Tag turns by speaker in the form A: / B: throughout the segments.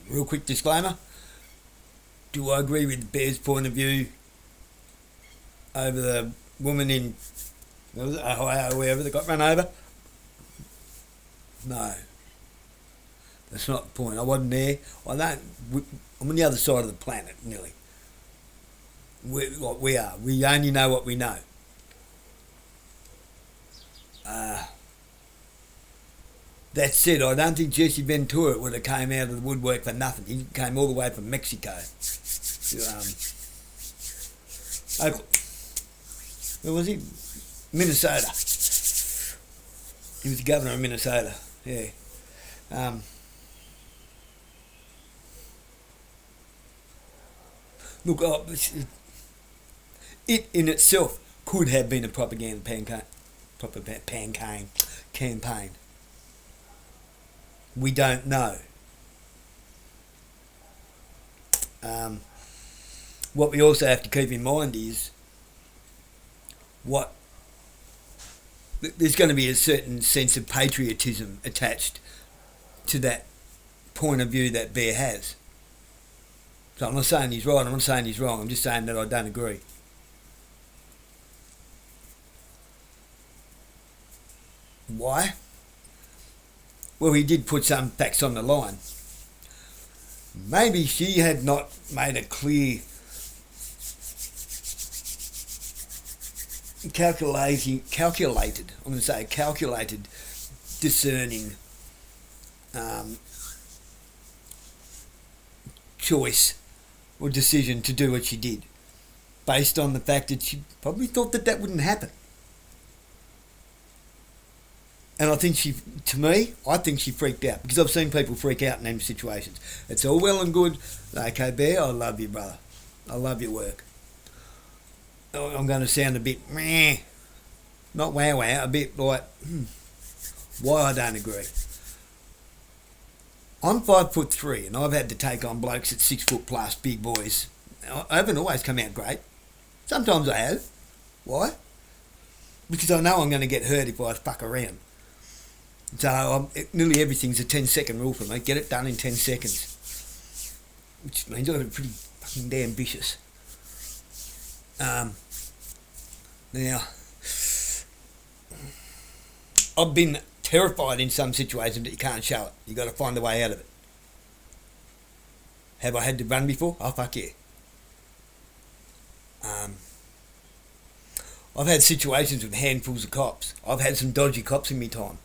A: Real quick disclaimer. Do I agree with Bear's point of view over the woman in Ohio or wherever that got run over? No. That's not the point. I wasn't there. I'm on the other side of the planet, nearly. We are. We only know what we know. That said, I don't think Jesse Ventura would have came out of the woodwork for nothing. He came all the way from Mexico. Where was he? Minnesota. He was the governor of Minnesota. Yeah. Look, it in itself could have been a propaganda campaign. We don't know. What we also have to keep in mind is there's going to be a certain sense of patriotism attached to that point of view that Bear has. So I'm not saying he's right, I'm not saying he's wrong, I'm just saying that I don't agree. Why? Well, he did put some facts on the line. Maybe she had not made a clear, calculated, discerning choice or decision to do what she did, based on the fact that she probably thought that wouldn't happen. And I think she freaked out, because I've seen people freak out in them situations. It's all well and good. Okay, Bear, I love you, brother. I love your work. I'm going to sound a bit meh, not wow, a bit like, why I don't agree. I'm 5'3", and I've had to take on blokes at 6 foot plus, big boys. I haven't always come out great. Sometimes I have. Why? Because I know I'm going to get hurt if I fuck around. So nearly everything's a 10-second rule for me. Get it done in 10 seconds. Which means I've got to be pretty fucking damn vicious. Now, I've been terrified in some situations that you can't show it. You've got to find a way out of it. Have I had to run before? Oh, fuck yeah. I've had situations with handfuls of cops. I've had some dodgy cops in my time.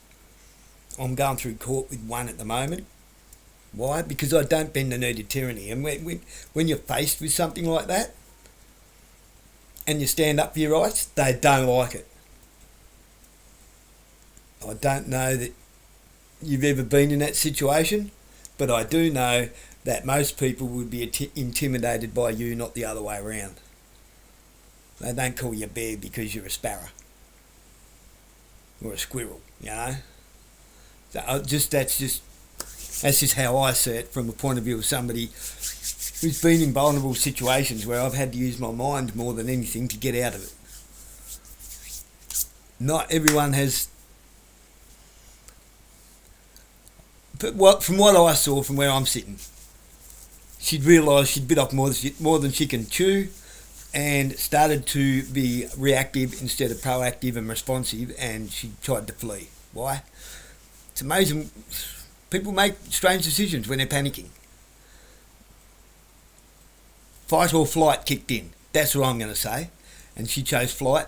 A: I'm going through court with one at the moment. Why? Because I don't bend the knee to tyranny. And when you're faced with something like that, and you stand up for your rights, they don't like it. I don't know that you've ever been in that situation, but I do know that most people would be intimidated by you, not the other way around. They don't call you Bear because you're a sparrow or a squirrel, you know. So that's just how I see it from the point of view of somebody who's been in vulnerable situations where I've had to use my mind more than anything to get out of it. Not everyone has. But from what I saw from where I'm sitting, she'd realised she'd bit off more than she can chew, and started to be reactive instead of proactive and responsive, and she tried to flee. Why? It's amazing. People make strange decisions when they're panicking. Fight or flight kicked in. That's what I'm going to say. And she chose flight,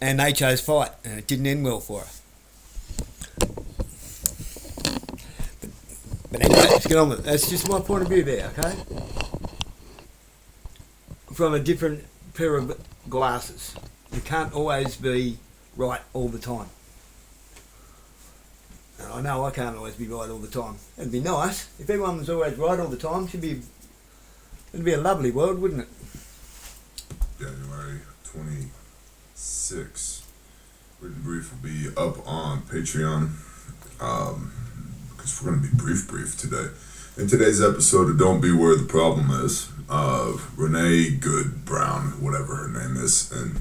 A: and they chose fight, and it didn't end well for her. But anyway, let's get on with it. That's just my point of view there, okay? From a different pair of glasses. You can't always be right all the time. And I know I can't always be right all the time. It'd be nice. If everyone was always right all the time, it'd be a lovely world, wouldn't it?
B: January 26th. Written brief will be up on Patreon. Because we're going to be brief today. In today's episode of Don't Be Where the Problem Is, Renee Good Brown, whatever her name is, in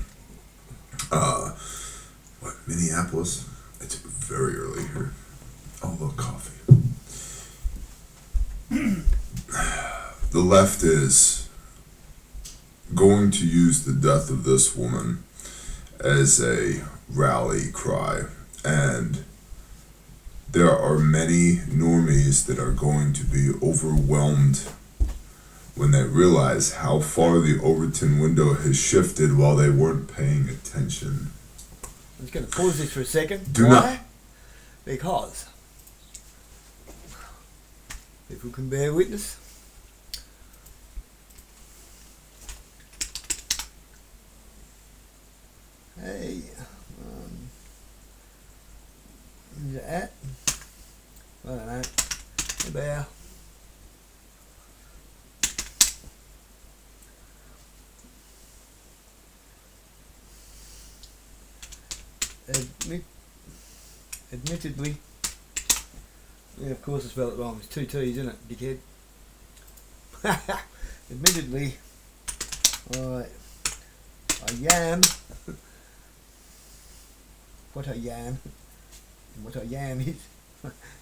B: Minneapolis. It's very early here. Oh, look, coffee. the left is going to use the death of this woman as a rally cry, and there are many normies that are going to be overwhelmed when they realize how far the Overton window has shifted while they weren't paying attention.
A: I'm just going to pause this for a second.
B: Do
A: Why?
B: not.
A: Because people can bear witness. Hey, is that? I don't know. A bear. Admittedly, yeah, of course I spelled it wrong. It's 2 T's, isn't it, dickhead? Admittedly, I yam what I yam, and what I yam is.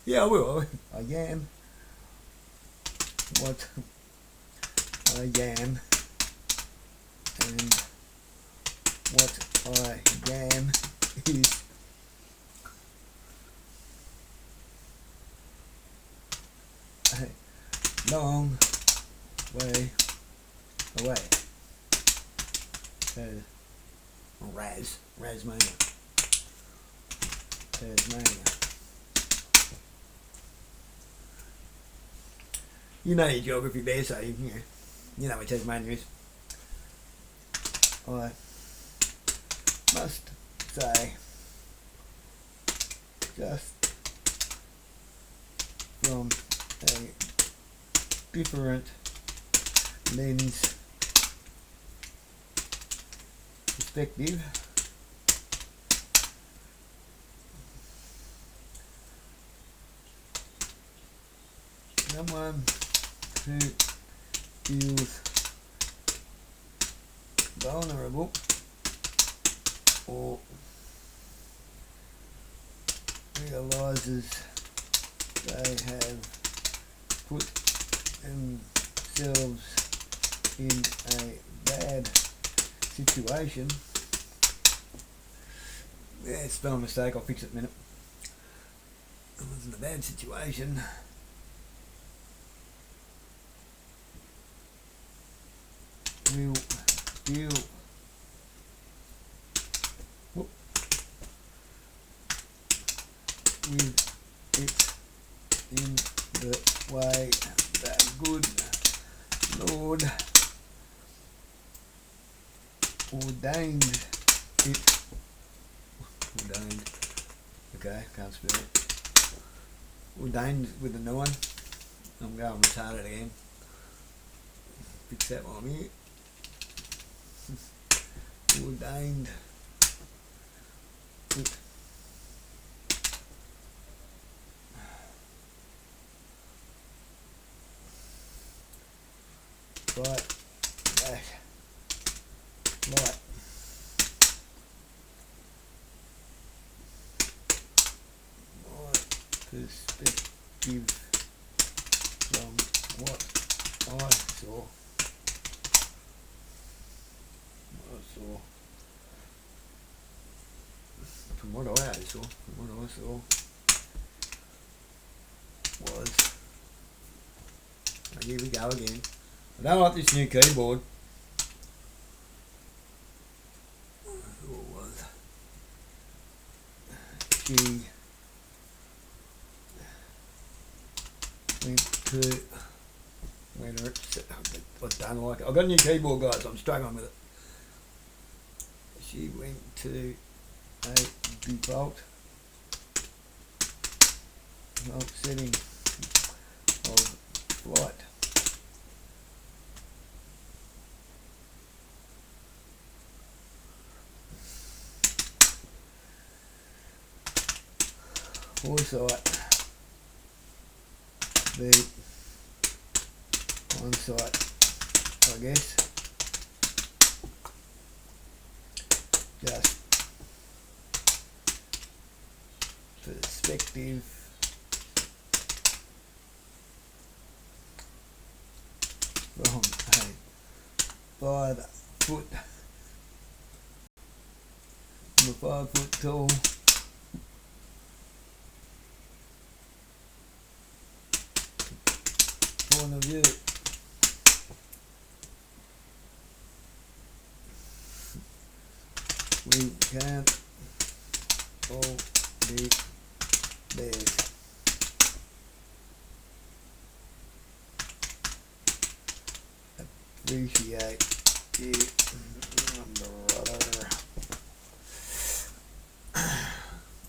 A: Yeah, I will. I yam what I yam, and what I yam is a long way away. Tasmania. You know your geography there, so you know where Tasmania is. I must say, just from a different lens perspective, someone who feels vulnerable or realizes they have put themselves in a bad situation. Yeah, it's spelling mistake, I'll fix it in a minute. It wasn't a bad situation. Will deal with it in the way that good Lord ordained it. Ordained. Okay, can't spell it. Ordained with a 9. I'm going retarded again. Fix that while I'm here. Ordained it right back right my perspective from what I saw. From what I saw was, and here we go again. I don't like this new keyboard. Who it was? She went to whether it's, I don't like it. I've got a new keyboard, guys. I'm struggling with it. She went to a default setting of flight. Foresight, the on-site, I guess. Just perspective. 5 foot. I'm a 5 foot tall. Point of view. We can't all be bears. Appreciate you, brother.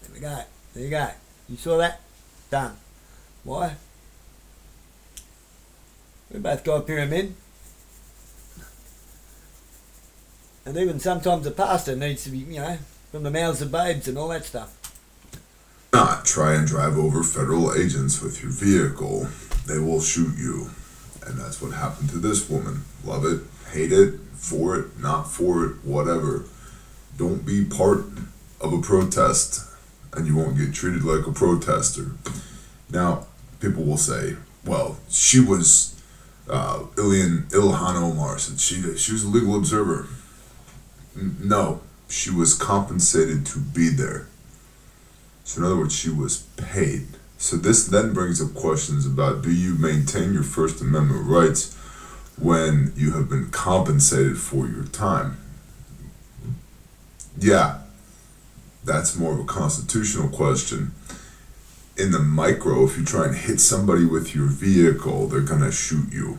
A: There we go. There you go. You saw that? Done. Why? We both got a pyramid. And even sometimes a pastor needs to be, from the mouths of babes and all that stuff.
B: Not try and drive over federal agents with your vehicle. They will shoot you. And that's what happened to this woman. Love it, hate it, for it, not for it, whatever. Don't be part of a protest and you won't get treated like a protester. Now, people will say, well, she was Ilhan Omar said she was a legal observer. No, she was compensated to be there. So in other words, she was paid. So this then brings up questions about, do you maintain your First Amendment rights when you have been compensated for your time? Yeah, that's more of a constitutional question. In the micro, if you try and hit somebody with your vehicle, they're gonna shoot you.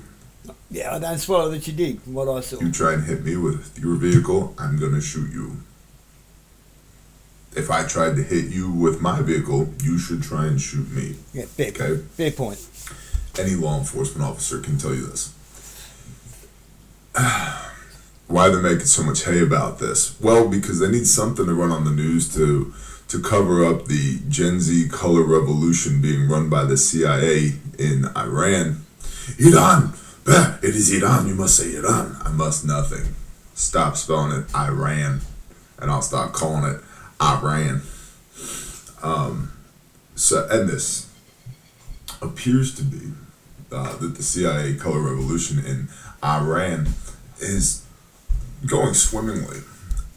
A: Yeah, I don't spoil that you did, from what I saw.
B: You try and hit me with your vehicle, I'm gonna shoot you. If I tried to hit you with my vehicle, you should try and shoot me.
A: Yeah, fair,
B: okay?
A: Fair point.
B: Any law enforcement officer can tell you this. Why they're making so much hay about this? Well, because they need something to run on the news to cover up the Gen Z color revolution being run by the CIA in Iran. Iran! It is Iran, you must say Iran. I must nothing. Stop spelling it Iran, and I'll stop calling it Iran. And this appears to be that the CIA color revolution in Iran is going swimmingly.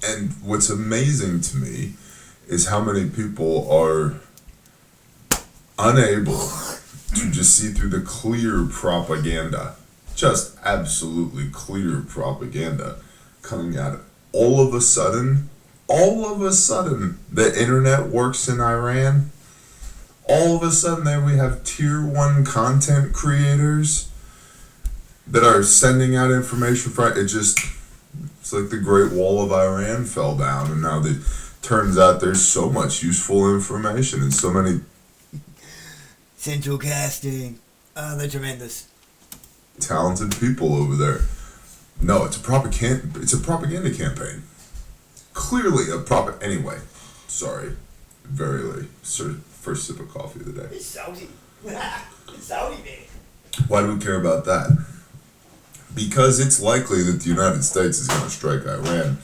B: And what's amazing to me is how many people are unable to just see through the clear propaganda, just absolutely clear propaganda coming at it. All of a sudden, the internet works in Iran. All of a sudden, there we have tier 1 content creators that are sending out information for it. It's like the Great Wall of Iran fell down, and now turns out there's so much useful information and so many
A: central casting. Oh, they're tremendous.
B: Talented people over there. No, it's a propaganda campaign. Clearly a anyway. Sorry. Very late. First sip of coffee of the day.
A: It's salty. It's salty, man.
B: Why do we care about that? Because it's likely that the United States is going to strike Iran,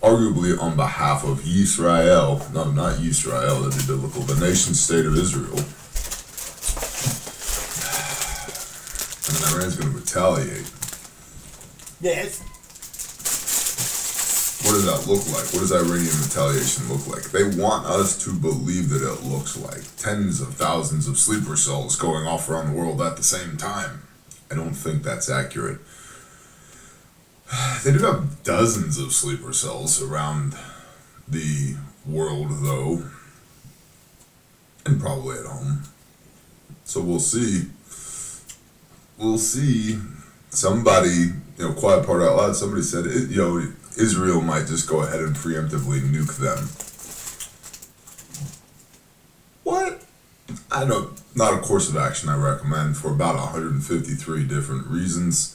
B: arguably on behalf of Israel. No, not Israel, that's biblical. The nation state of Israel. And Iran's going to retaliate.
A: Yes.
B: What does that look like? What does Iranian retaliation look like? They want us to believe that it looks like tens of thousands of sleeper cells going off around the world at the same time. I don't think that's accurate. They do have dozens of sleeper cells around the world, though, and probably at home. So we'll see. We'll see. Somebody, quiet part out loud, somebody said, Israel might just go ahead and preemptively nuke them. What? Not a course of action I recommend for about 153 different reasons.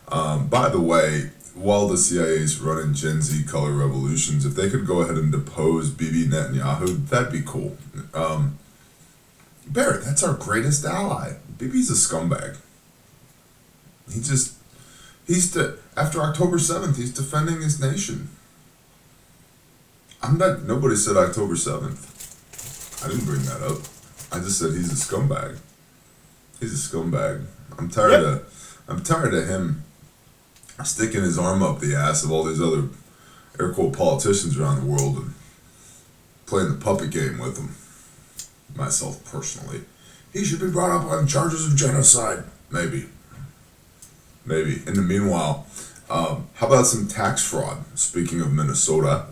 B: By the way, while the CIA is running Gen Z color revolutions, if they could go ahead and depose Bibi Netanyahu, that'd be cool. Barrett, that's our greatest ally. Bibi's a scumbag. After October 7th, he's defending his nation. Nobody said October 7th. I didn't bring that up. I just said he's a scumbag. He's a scumbag. I'm tired of him sticking his arm up the ass of all these other air quote politicians around the world and playing the puppet game with them. Myself personally, he should be brought up on charges of genocide. Maybe. In the meanwhile, how about some tax fraud? Speaking of Minnesota,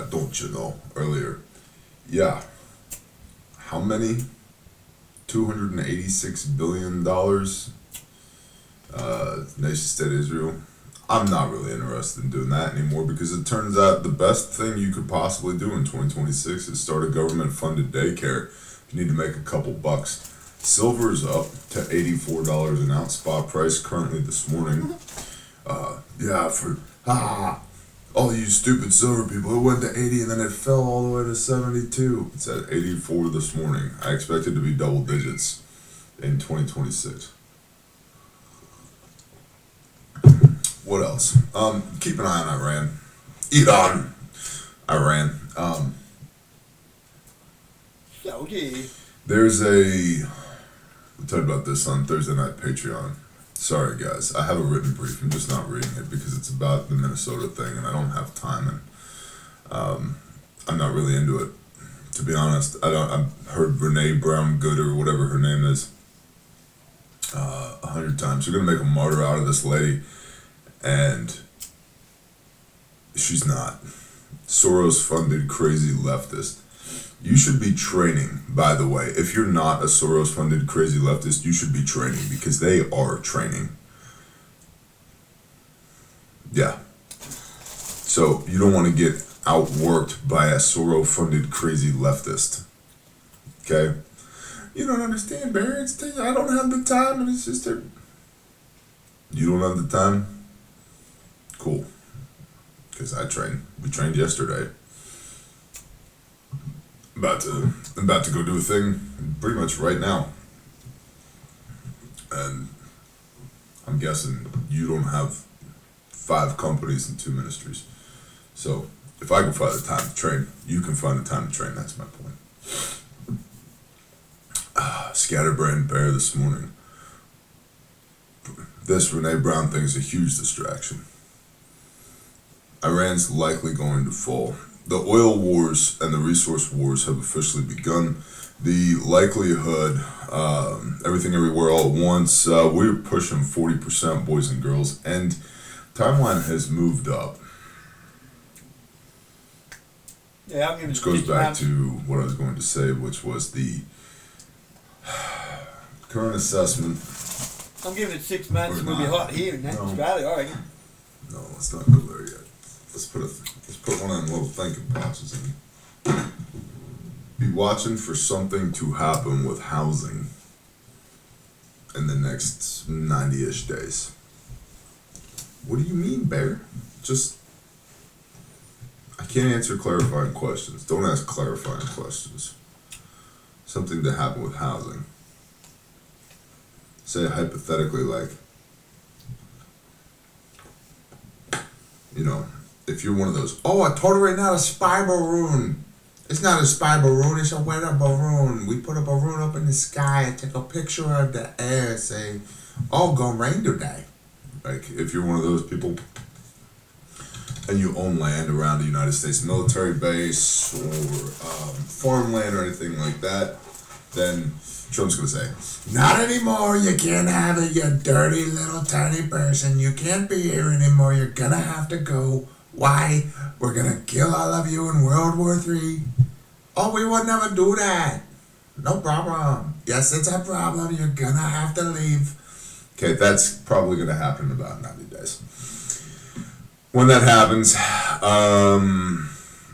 B: don't you know, earlier. Yeah. How many? $286 billion. Nation state Israel. I'm not really interested in doing that anymore because it turns out the best thing you could possibly do in 2026 is start a government-funded daycare. You need to make a couple bucks. Silver's up to $84 an ounce spot price currently this morning. All you stupid silver people, it went to 80 and then it fell all the way to 72. It's at 84 this morning. I expect it to be double digits in 2026. What else? Keep an eye on Iran. Iran. There's we talked about this on Thursday night Patreon. Sorry guys, I have a written brief. I'm just not reading it because it's about the Minnesota thing and I don't have time and I'm not really into it. To be honest, I've heard Renee Brown Good or whatever her name is 100 times. They're gonna make a martyr out of this lady, and she's not. Soros-funded crazy leftist. You should be training, by the way. If you're not a Soros-funded crazy leftist, you should be training because they are training. Yeah. So you don't want to get outworked by a Soros-funded crazy leftist. Okay? You don't understand, Barry. I don't have the time, and it's just a... You don't have the time? Cool. Because I train. We trained yesterday. About to go do a thing pretty much right now. And I'm guessing you don't have 5 companies and 2 ministries. So if I can find the time to train, you can find the time to train. That's my point. Scatterbrained Bear this morning. This Renee Brown thing is a huge distraction. Iran's likely going to fall. The oil wars and the resource wars have officially begun. The likelihood, everything everywhere all at once, we're pushing 40%, boys and girls, and timeline has moved up.
A: Yeah,
B: which goes back to what I was going to say, which was the current assessment.
A: I'm giving it 6 months and we'll be hot here in Australia, I reckon.
B: No, let's not go there yet. Let's put one of them little thinking boxes in. Be watching for something to happen with housing in the next 90-ish days. What do you mean, Bear? I can't answer clarifying questions. Don't ask clarifying questions. Something to happen with housing. Say hypothetically, like, if you're one of those, I told her right now, a spy balloon. It's not a spy balloon, it's a weather balloon. We put a balloon up in the sky and take a picture of the air, say, gonna rain today. Like, if you're one of those people and you own land around the United States military base or farmland or anything like that, then Trump's gonna say, not anymore, you can't have it, you dirty little tiny person. You can't be here anymore, you're gonna have to go. Why? We're gonna kill all of you in World War III. We would never do that. No problem. Yes, it's a problem, you're gonna have to leave. Okay, that's probably gonna happen in about 90 days. When that happens,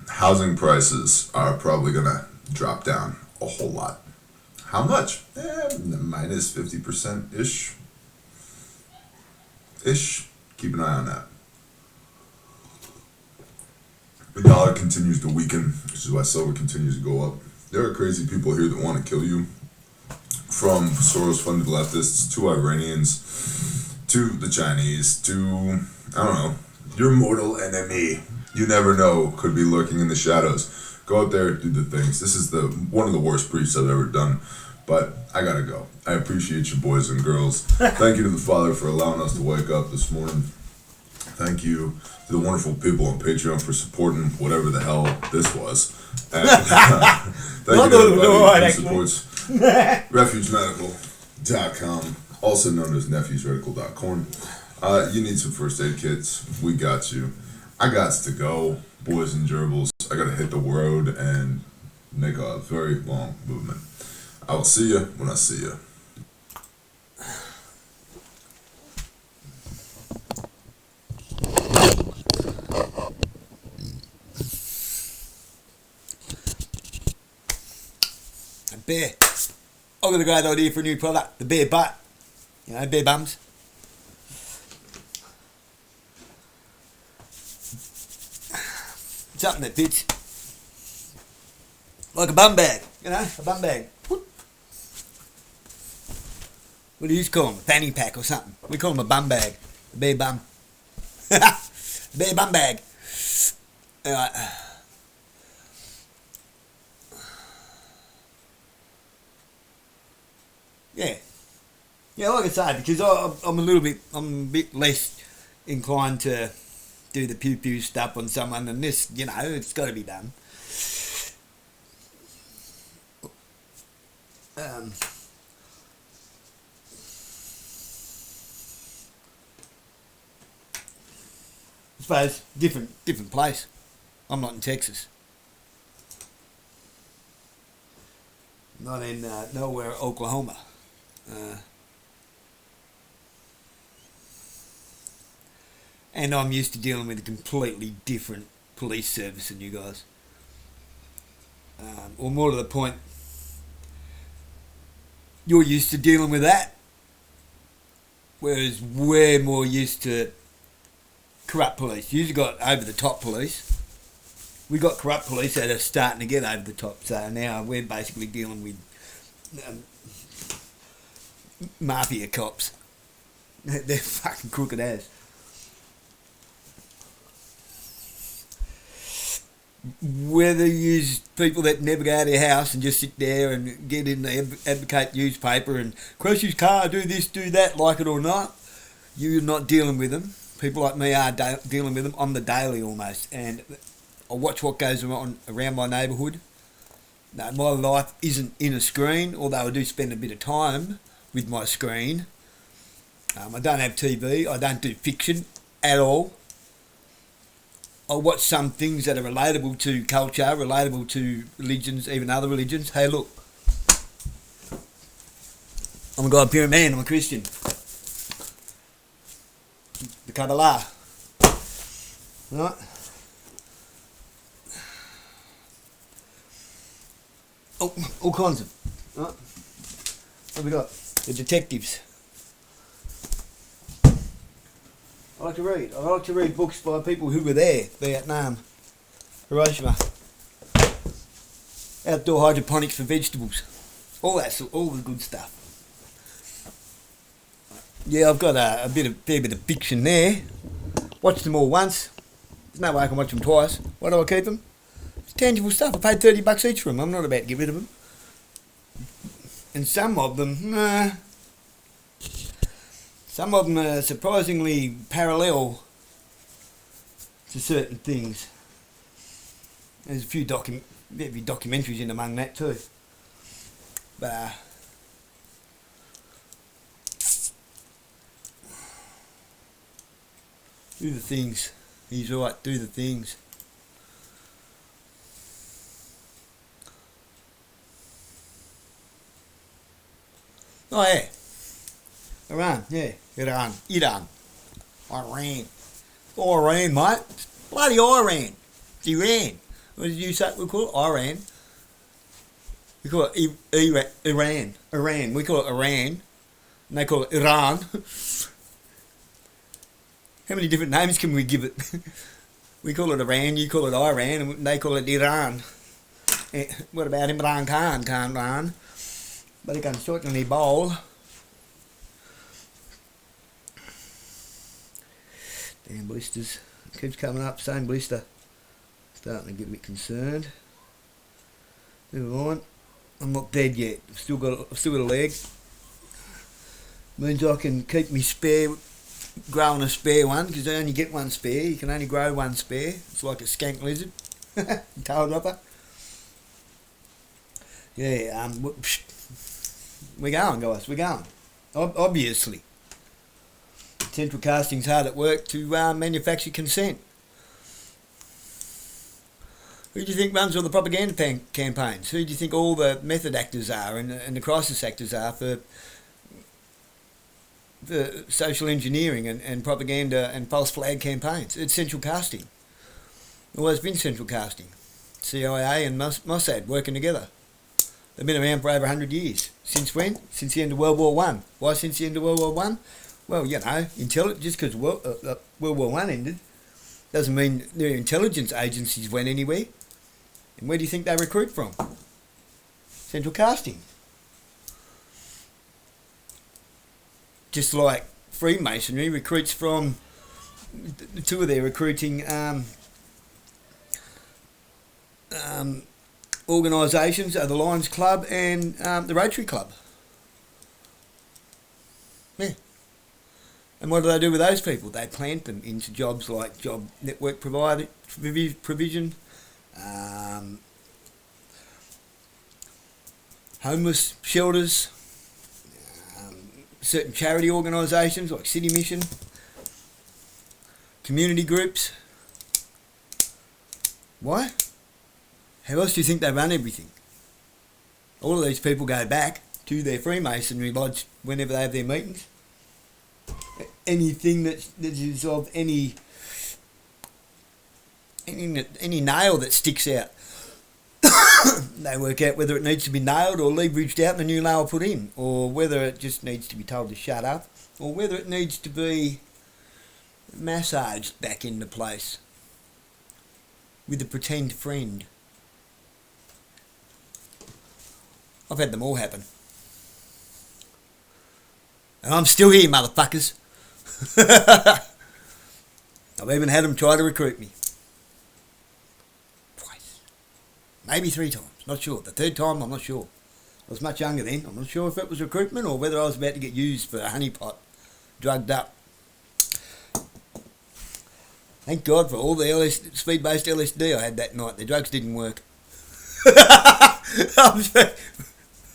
B: housing prices are probably gonna drop down a whole lot. How much? Minus 50%-ish. Keep an eye on that. The dollar continues to weaken, which is why silver continues to go up. There are crazy people here that want to kill you. From Soros-funded leftists to Iranians to the Chinese to, I don't know, your mortal enemy. You never know, could be lurking in the shadows. Go out there, do the things. This is one of the worst briefs I've ever done. But I gotta go. I appreciate you, boys and girls. Thank you to the Father for allowing us to wake up this morning. Thank you to the wonderful people on Patreon for supporting whatever the hell this was. And thank you to everybody who supports refugemedical.com, also known as nephewsradical.com. You need some first aid kits. We got you. I got to go, boys and gerbils. I gotta hit the road and make a very long movement. I will see you when I see you.
A: Bear. I've got a great idea for a new product. The bear butt. You know, bear bums. Something that fits. Like a bum bag. You know, a bum bag. What do you call them? A fanny pack or something. We call them a bum bag. A bear bum. Bear bum bag. Alright. Yeah, like I say, because I'm a bit less inclined to do the pew stuff on someone, and this, you know, it's got to be done. I suppose different place. I'm not in Texas. Not in nowhere, Oklahoma. And I'm used to dealing with a completely different police service than you guys. Or more to the point, you're used to dealing with that, whereas we're more used to corrupt police. You've got over-the-top police. We got corrupt police that are starting to get over the top. So now we're basically dealing with mafia cops. They're fucking crooked as. Whether you use people that never go out of their house and just sit there and get in the advocate newspaper and crash his car, do this, do that, like it or not, you're not dealing with them. People like me are dealing with them on the daily almost. And I watch what goes on around my neighbourhood. Now, my life isn't in a screen, although I do spend a bit of time with my screen. I don't have TV. I don't do fiction at all. I watch some things that are relatable to culture, relatable to religions, even other religions. Hey, look. I'm a God-fearing man. I'm a Christian. The Kabbalah. Right? Oh, all kinds of. Right? What have we got? The detectives. I like to read. I like to read books by people who were there. Vietnam, Hiroshima, outdoor hydroponics for vegetables, all the good stuff. Yeah, I've got a fair bit of fiction there. Watched them all once. There's no way I can watch them twice. Why do I keep them? It's tangible stuff. I paid $30 each for them. I'm not about to get rid of them. And some of them are surprisingly parallel to certain things. There's a few documentaries in among that too. But do the things. He's right, do the things. Oh yeah. Iran, yeah. Iran. Iran, mate. Bloody Iran. It's Iran. What did you say we call it? Iran. We call it Iran. Iran. We call it Iran. And they call it Iran. How many different names can we give it? We call it Iran, you call it Iran, and they call it Iran. What about Imran Khan? Can't run. But he can certainly bowl. Damn blisters. Keeps coming up, same blister. Starting to get a bit concerned. Move on. I'm not dead yet. I've still got a leg. Means I can keep me spare, growing a spare one, because I only get one spare. You can only grow one spare. It's like a skank lizard, tail dropper. Yeah, we're going, guys. We're going. Obviously, central casting's hard at work to manufacture consent. Who do you think runs all the propaganda campaigns? Who do you think all the method actors are and the crisis actors are for social engineering and propaganda and false flag campaigns? It's central casting. Always been central casting. C.I.A. and MOSSAD working together. They've been around for over 100 years. Since when? Since the end of World War One. Why since the end of World War One? Well, you know, just because World War One ended doesn't mean their intelligence agencies went anywhere. And where do you think they recruit from? Central casting. Just like Freemasonry recruits from, the two of their recruiting organisations are the Lions Club and the Rotary Club. Yeah. And what do they do with those people? They plant them into jobs like job network provision, homeless shelters, certain charity organisations like City Mission, community groups. Why? How else do you think they run everything? All of these people go back to their Freemasonry lodge whenever they have their meetings. Anything that is of any nail that sticks out, they work out whether it needs to be nailed or leveraged out and a new nail put in, or whether it just needs to be told to shut up, or whether it needs to be massaged back into place with a pretend friend. I've had them all happen. And I'm still here, motherfuckers. I've even had them try to recruit me. Twice. Maybe 3 times. Not sure. The 3rd time, I'm not sure. I was much younger then. I'm not sure if it was recruitment or whether I was about to get used for a honeypot. Drugged up. Thank God for all the speed-based LSD I had that night. The drugs didn't work.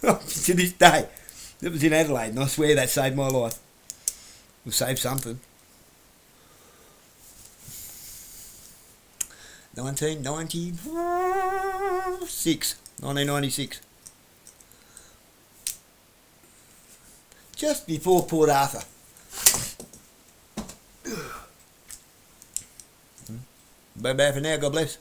A: To this day. It was in Adelaide, and I swear that saved my life. It saved something. 1996. Just before Port Arthur. Bye-bye for now, God bless.